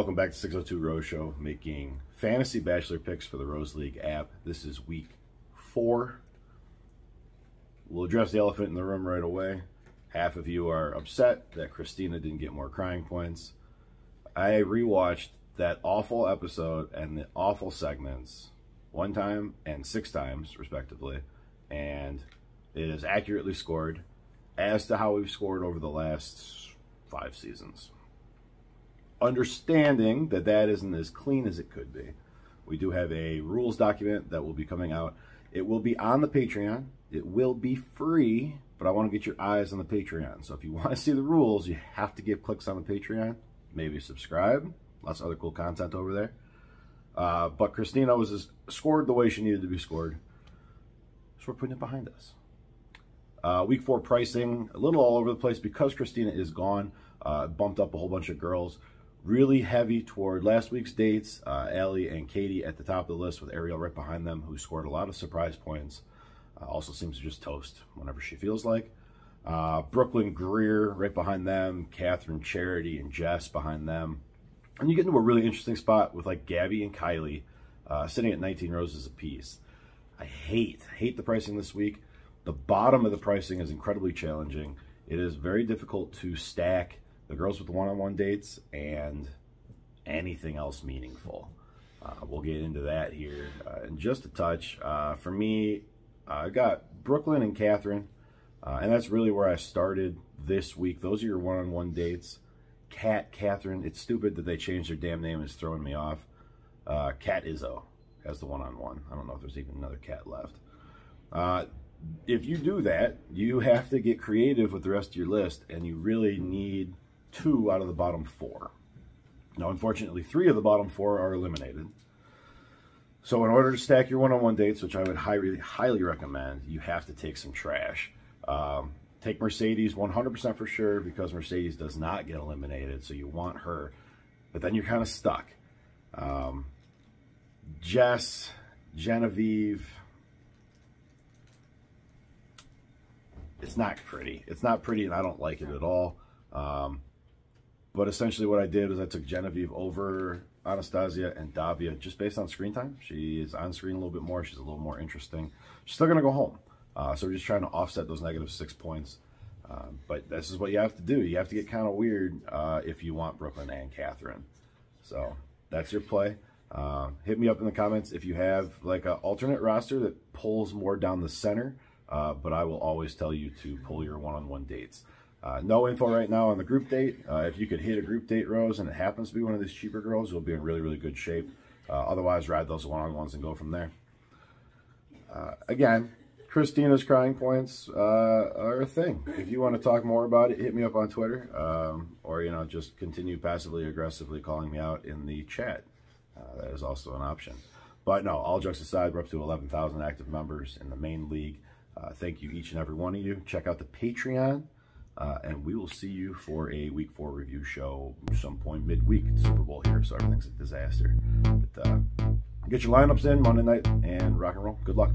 Welcome back to 602 Rose Show, making fantasy Bachelor picks for the Rose League app. This is week 4. We'll address the elephant in the room right away. Half of you are upset that Christina didn't get more crying points. I rewatched that awful episode and the awful segments 1 time and 6 times, respectively, and it is accurately scored as to how we've scored over the last 5 seasons. Understanding that that isn't as clean as it could be, we do have a rules document that will be coming out. It will be on the Patreon. It will be free, but I want to get your eyes on the Patreon. So if you want to see the rules, you have to give clicks on the Patreon. Maybe subscribe. Lots of other cool content over there. But Christina was scored the way she needed to be scored. So we're putting it behind us. Week 4 pricing, a little all over the place because Christina is gone. Bumped up a whole bunch of girls. Really heavy toward last week's dates. Allie and Katie at the top of the list with Ariel right behind them, who scored a lot of surprise points. Also seems to just toast whenever she feels like. Brooklyn, Greer right behind them. Catherine, Charity, and Jess behind them. And you get into a really interesting spot with like Gabby and Kylie sitting at 19 roses apiece. I hate the pricing this week. The bottom of the pricing is incredibly challenging. It is very difficult to stack the girls with the one-on-one dates and anything else meaningful. We'll get into that here in just a touch. For me, I got Brooklyn and Catherine, and that's really where I started this week. Those are your one-on-one dates. Catherine, it's stupid that they changed their damn name. It's throwing me off. Cat Izzo has the one-on-one. I don't know if there's even another cat left. If you do that, you have to get creative with the rest of your list, and you really need 2 out of the bottom 4. Now, unfortunately, 3 of the bottom 4 are eliminated. So in order to stack your one-on-one dates, which I would highly recommend, you have to take some trash. Take Mercedes 100% for sure, because Mercedes does not get eliminated, so you want her. But then you're kind of stuck. Jess, Genevieve, it's not pretty. It's not pretty, and I don't like it at all. But essentially what I did was I took Genevieve over Anastasia and Davia just based on screen time. She is on screen a little bit more. She's a little more interesting. She's still going to go home. So we're just trying to offset those -6 points. But this is what you have to do. You have to get kind of weird if you want Brooklyn and Catherine. So that's your play. Hit me up in the comments if you have like an alternate roster that pulls more down the center. But I will always tell you to pull your one-on-one dates. No info right now on the group date. If you could hit a group date, Rose, and it happens to be one of these cheaper girls, you'll be in really, really good shape. Otherwise, ride those one-on-ones and go from there. Again, Christina's crying points are a thing. If you want to talk more about it, hit me up on Twitter. Or, you know, just continue passively aggressively calling me out in the chat. That is also an option. But no, all jokes aside, we're up to 11,000 active members in the main league. Thank you, each and every one of you. Check out the Patreon. And we will see you for a week 4 review show some point midweek. It's Super Bowl here, so everything's a disaster. But get your lineups in Monday night and rock and roll. Good luck.